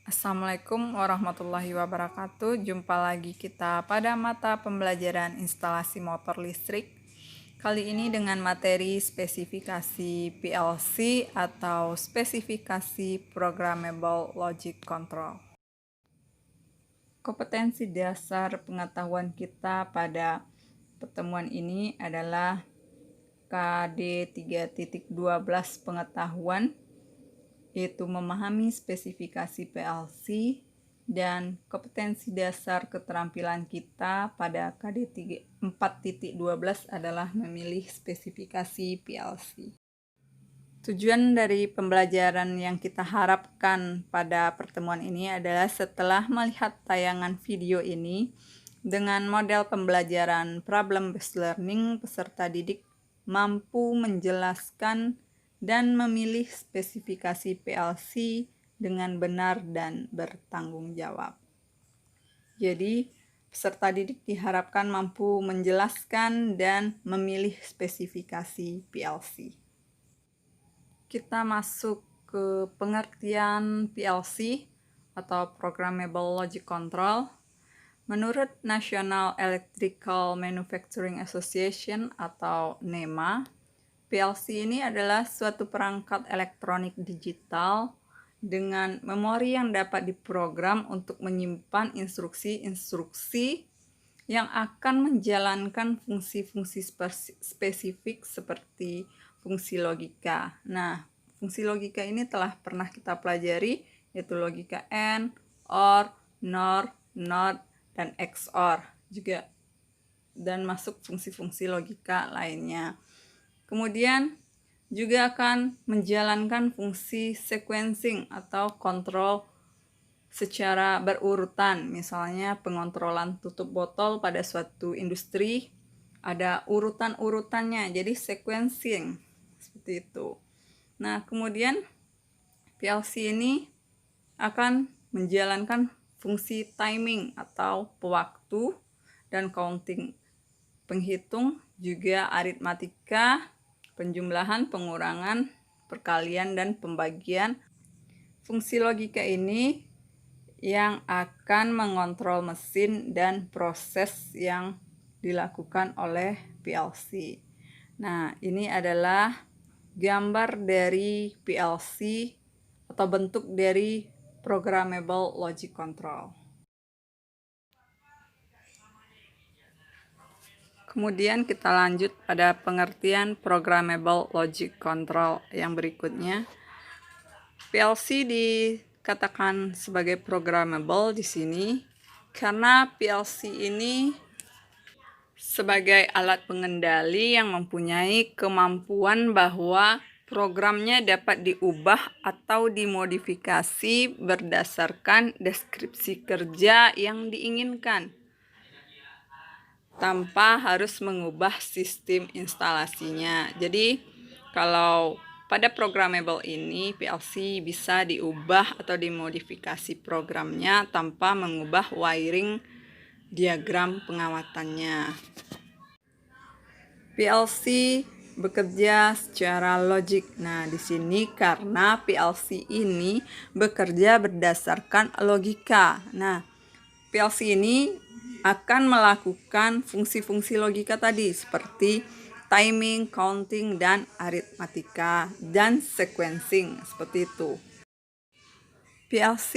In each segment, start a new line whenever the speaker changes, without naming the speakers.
Assalamualaikum warahmatullahi wabarakatuh. Jumpa lagi kita pada mata pembelajaran instalasi motor listrik. Kali ini dengan materi spesifikasi PLC atau spesifikasi Programmable Logic Control. Kompetensi dasar pengetahuan kita pada pertemuan ini adalah KD 3.12 pengetahuan, yaitu memahami spesifikasi PLC, dan kompetensi dasar keterampilan kita pada KD 4.12 adalah memilih spesifikasi PLC. Tujuan dari pembelajaran yang kita harapkan pada pertemuan ini adalah setelah melihat tayangan video ini, dengan model pembelajaran problem-based learning, peserta didik mampu menjelaskan dan memilih spesifikasi PLC dengan benar dan bertanggung jawab. Jadi, peserta didik diharapkan mampu menjelaskan dan memilih spesifikasi PLC. Kita masuk ke pengertian PLC atau Programmable Logic Control. Menurut National Electrical Manufacturing Association atau NEMA, PLC ini adalah suatu perangkat elektronik digital dengan memori yang dapat diprogram untuk menyimpan instruksi-instruksi yang akan menjalankan fungsi-fungsi spesifik seperti fungsi logika. Nah, fungsi logika ini telah pernah kita pelajari, yaitu logika AND, OR, NOR, NOT, dan XOR juga, dan masuk fungsi-fungsi logika lainnya. Kemudian juga akan menjalankan fungsi sequencing atau kontrol secara berurutan. Misalnya pengontrolan tutup botol pada suatu industri ada urutan-urutannya, jadi sequencing seperti itu. Nah, kemudian PLC ini akan menjalankan fungsi timing atau pewaktu dan counting, penghitung, juga aritmatika, penjumlahan, pengurangan, perkalian, dan pembagian. Fungsi logika ini yang akan mengontrol mesin dan proses yang dilakukan oleh PLC. Nah, ini adalah gambar dari PLC atau bentuk dari Programmable Logic Control. Kemudian kita lanjut pada pengertian Programmable Logic Control yang berikutnya. PLC dikatakan sebagai programmable di sini karena PLC ini sebagai alat pengendali yang mempunyai kemampuan bahwa programnya dapat diubah atau dimodifikasi berdasarkan deskripsi kerja yang diinginkan, tanpa harus mengubah sistem instalasinya. Jadi, kalau pada programmable ini, PLC bisa diubah atau dimodifikasi programnya tanpa mengubah wiring diagram pengawatannya. PLC bekerja secara logik. Nah, di sini karena PLC ini bekerja berdasarkan logika. Nah, PLC ini akan melakukan fungsi-fungsi logika tadi seperti timing, counting, dan aritmatika, dan sequencing, seperti itu. PLC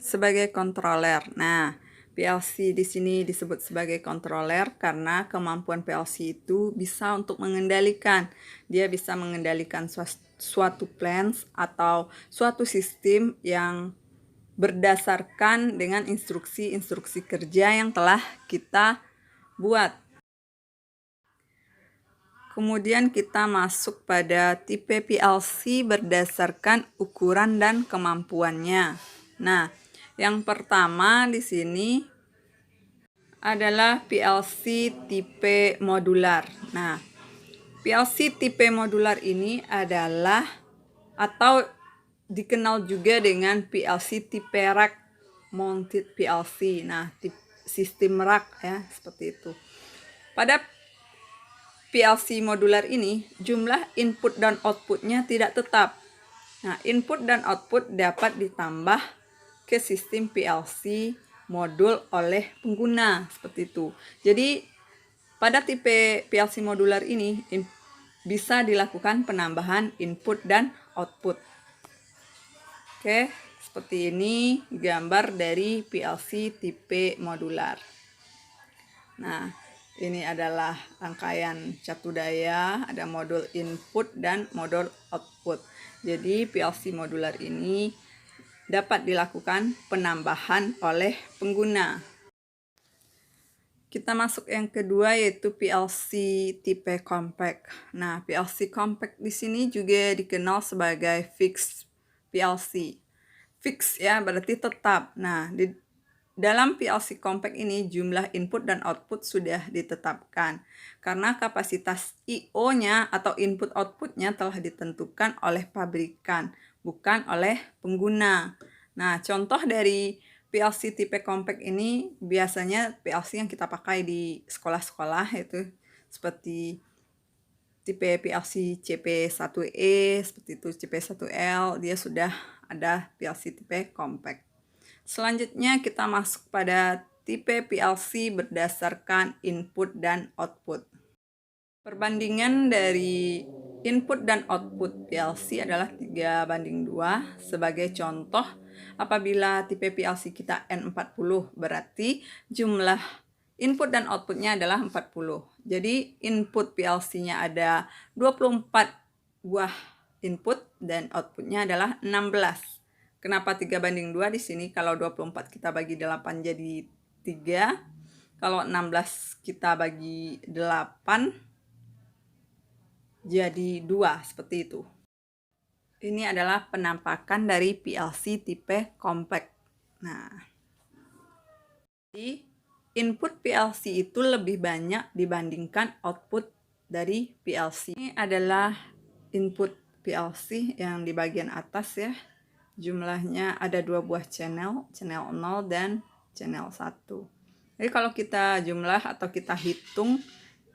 sebagai controller. Nah, PLC di sini disebut sebagai controller karena kemampuan PLC itu bisa untuk mengendalikan. Dia bisa mengendalikan suatu plans atau suatu sistem yang berdasarkan dengan instruksi-instruksi kerja yang telah kita buat. Kemudian kita masuk pada tipe PLC berdasarkan ukuran dan kemampuannya. Nah, yang pertama di sini adalah PLC tipe modular. Nah, PLC tipe modular ini adalah atau dikenal juga dengan PLC tipe rack mounted PLC. Nah, sistem rack ya, seperti itu. Pada PLC modular ini, jumlah input dan outputnya tidak tetap. Nah, input dan output dapat ditambah ke sistem PLC modul oleh pengguna, seperti itu. Jadi, pada tipe PLC modular ini bisa dilakukan penambahan input dan output. Oke, seperti ini gambar dari PLC tipe modular. Nah, ini adalah rangkaian catu daya, ada modul input dan modul output. Jadi PLC modular ini dapat dilakukan penambahan oleh pengguna. Kita masuk yang kedua, yaitu PLC tipe compact. Nah, PLC compact di sini juga dikenal sebagai fixed PLC. Fix ya, berarti tetap. Nah, di dalam PLC compact ini jumlah input dan output sudah ditetapkan karena kapasitas I/O-nya atau input outputnya telah ditentukan oleh pabrikan, bukan oleh pengguna. Nah, contoh dari PLC tipe compact ini biasanya PLC yang kita pakai di sekolah-sekolah, yaitu seperti tipe PLC CP1E, seperti itu, CP1L, dia sudah ada PLC tipe compact. Selanjutnya kita masuk pada tipe PLC berdasarkan input dan output. Perbandingan dari input dan output PLC adalah 3:2. Sebagai contoh, apabila tipe PLC kita N40, berarti jumlah input dan outputnya adalah 40. Jadi input PLC-nya ada 24 buah input dan outputnya adalah 16. Kenapa 3:2 di sini? Kalau 24 kita bagi 8 jadi 3. Kalau 16 kita bagi 8 jadi 2, seperti itu. Ini adalah penampakan dari PLC tipe compact. Nah, jadi input PLC itu lebih banyak dibandingkan output dari PLC. Ini adalah input PLC yang di bagian atas ya. Jumlahnya ada 2 buah channel 0 dan channel 1. Jadi kalau kita jumlah atau kita hitung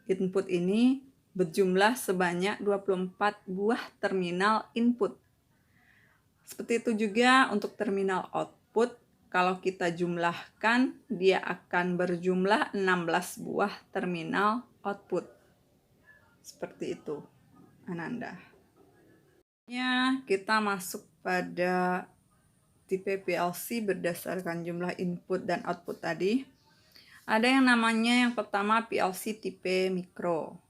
input ini berjumlah sebanyak 24 buah terminal input. Seperti itu juga untuk terminal output, kalau kita jumlahkan dia akan berjumlah 16 buah terminal output. Seperti itu, Ananda. Kita masuk pada tipe PLC berdasarkan jumlah input dan output tadi. Ada yang namanya yang pertama PLC tipe mikro.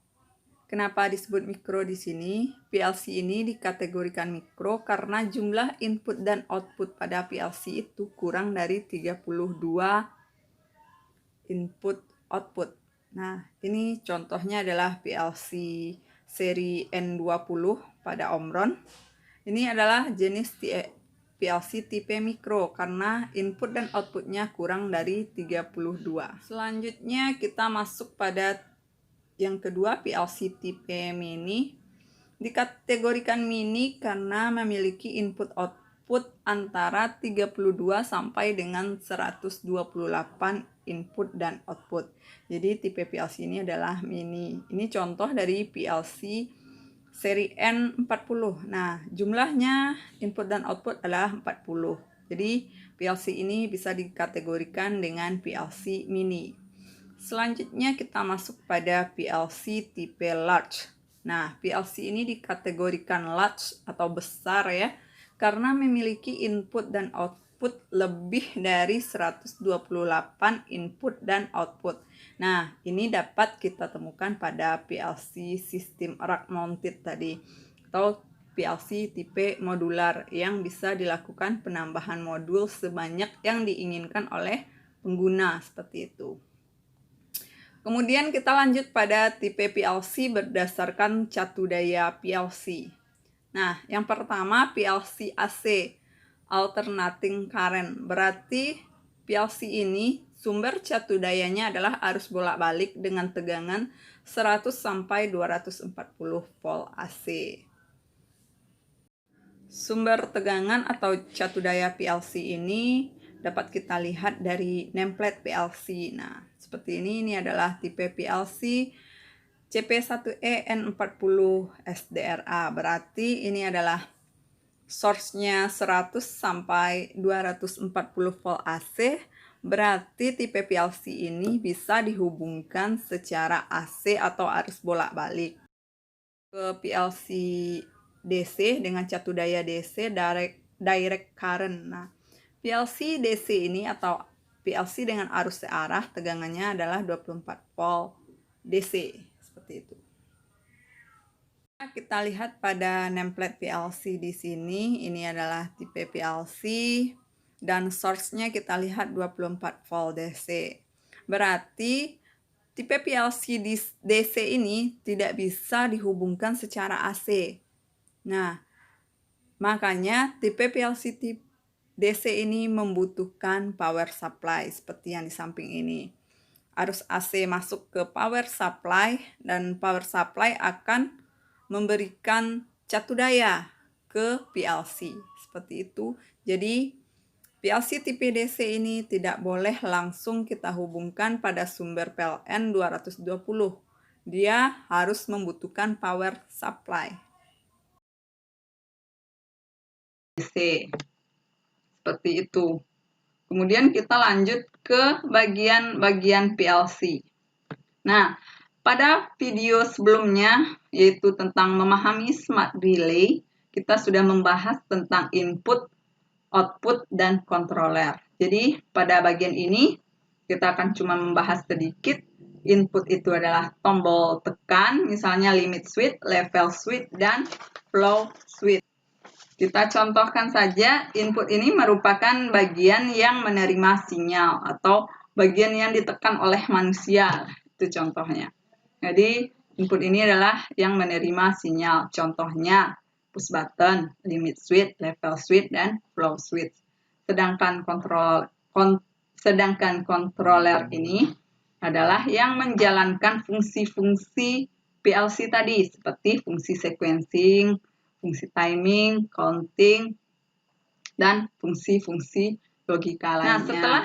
Kenapa disebut mikro di sini? PLC ini dikategorikan mikro karena jumlah input dan output pada PLC itu kurang dari 32 input output. Nah, ini contohnya adalah PLC seri N20 pada Omron. Ini adalah jenis PLC tipe mikro karena input dan outputnya kurang dari 32. Selanjutnya kita masuk pada yang kedua, PLC tipe mini. Dikategorikan mini karena memiliki input output antara 32 sampai dengan 128 input dan output. Jadi tipe PLC ini adalah mini. Ini contoh dari PLC seri N40. Nah, jumlahnya input dan output adalah 40. Jadi PLC ini bisa dikategorikan dengan PLC mini. Selanjutnya kita masuk pada PLC tipe large. Nah, PLC ini dikategorikan large atau besar ya, karena memiliki input dan output lebih dari 128 input dan output. Nah, ini dapat kita temukan pada PLC sistem rack mounted tadi, atau PLC tipe modular yang bisa dilakukan penambahan modul sebanyak yang diinginkan oleh pengguna, seperti itu. Kemudian kita lanjut pada tipe PLC berdasarkan catu daya PLC. Nah, yang pertama PLC AC, alternating current. Berarti PLC ini sumber catu dayanya adalah arus bolak-balik dengan tegangan 100 sampai 240 volt AC. Sumber tegangan atau catu daya PLC ini dapat kita lihat dari nameplate PLC. Nah, seperti ini adalah tipe PLC CP1E N40SDRA. Berarti ini adalah source-nya 100 sampai 240 volt AC. Berarti tipe PLC ini bisa dihubungkan secara AC atau arus bolak-balik ke PLC DC dengan catu daya DC direct current. Nah, PLC DC ini atau PLC dengan arus searah tegangannya adalah 24 volt DC seperti itu. Kita lihat pada nameplate PLC di sini, ini adalah tipe PLC dan source-nya kita lihat 24 volt DC. Berarti tipe PLC DC ini tidak bisa dihubungkan secara AC. Nah, makanya tipe PLC DC ini membutuhkan power supply seperti yang di samping ini. Arus AC masuk ke power supply dan power supply akan memberikan catu daya ke PLC seperti itu. Jadi PLC tipe DC ini tidak boleh langsung kita hubungkan pada sumber PLN 220. Dia harus membutuhkan power supply DC seperti itu. Kemudian kita lanjut ke bagian-bagian PLC. Nah, pada video sebelumnya, yaitu tentang memahami smart relay, kita sudah membahas tentang input, output, dan controller. Jadi, pada bagian ini, kita akan cuma membahas sedikit. Input itu adalah tombol tekan, misalnya limit switch, level switch, dan flow switch. Kita contohkan saja, input ini merupakan bagian yang menerima sinyal atau bagian yang ditekan oleh manusia. Itu contohnya. Jadi, input ini adalah yang menerima sinyal. Contohnya, push button, limit switch, level switch, dan flow switch. Sedangkan controller ini adalah yang menjalankan fungsi-fungsi PLC tadi, seperti fungsi sequencing, fungsi timing, counting, dan fungsi-fungsi logika lainnya. Nah, setelah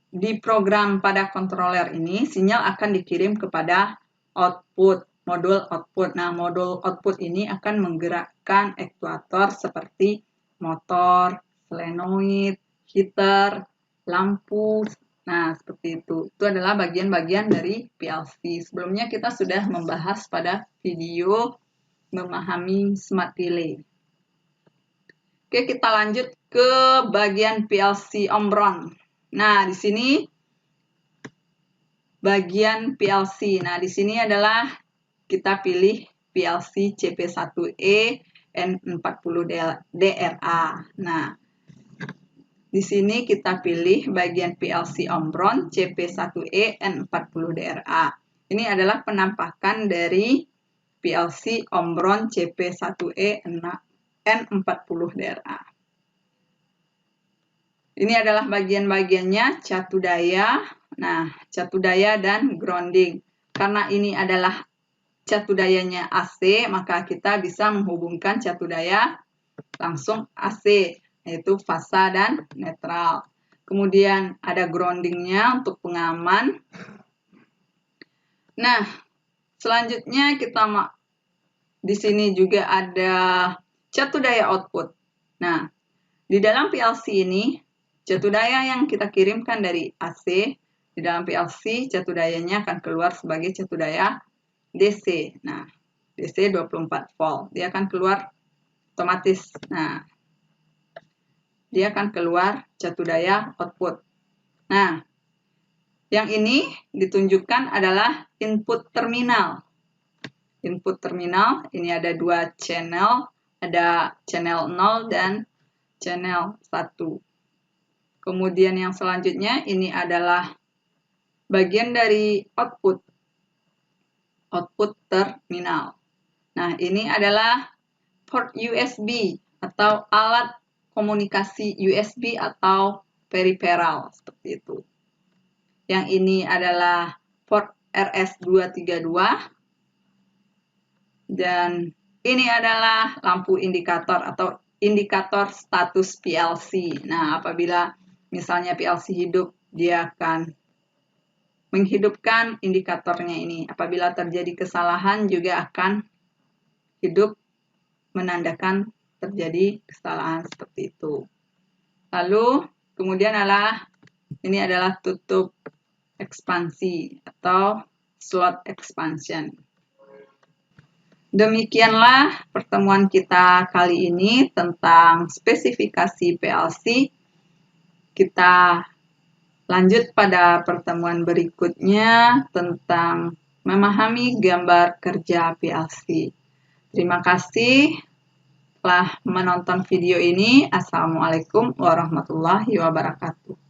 diprogram pada controller ini, sinyal akan dikirim kepada output, modul output. Nah, modul output ini akan menggerakkan aktuator seperti motor, solenoid, heater, lampu. Nah, seperti itu. Itu adalah bagian-bagian dari PLC. Sebelumnya kita sudah membahas pada video memahami smart relay. Oke, kita lanjut ke bagian PLC Omron. Nah, di sini bagian PLC. Nah, di sini adalah kita pilih PLC CP1E N40DRA. Nah, di sini kita pilih bagian PLC Omron CP1E N40DRA. Ini adalah penampakan dari PLC Omron CP1E N40DRA. Ini adalah bagian-bagiannya, catu daya. Nah, catu daya dan grounding. Karena ini adalah catu dayanya AC, maka kita bisa menghubungkan catu daya langsung AC, yaitu fasa dan netral. Kemudian ada groundingnya untuk pengaman. Nah, selanjutnya kita di sini juga ada catu daya output. Nah, di dalam PLC ini, catu daya yang kita kirimkan dari AC, di dalam PLC catu dayanya akan keluar sebagai catu daya DC. Nah, DC 24 volt. Dia akan keluar otomatis. Nah, dia akan keluar catu daya output. Nah, yang ini ditunjukkan adalah input terminal. Input terminal, ini ada dua channel, ada channel 0 dan channel 1. Kemudian yang selanjutnya ini adalah bagian dari output terminal. Nah, ini adalah port USB atau alat komunikasi USB atau peripheral seperti itu. Yang ini adalah port RS232 dan Ini adalah lampu indikator atau indikator status PLC. Nah, apabila misalnya PLC hidup, dia akan menghidupkan indikatornya ini. Apabila terjadi kesalahan juga akan hidup menandakan terjadi kesalahan seperti itu. Lalu kemudian ini adalah tutup ekspansi atau slot expansion. Demikianlah pertemuan kita kali ini tentang spesifikasi PLC. Kita lanjut pada pertemuan berikutnya tentang memahami gambar kerja PLC. Terima kasih telah menonton video ini. Assalamualaikum warahmatullahi wabarakatuh.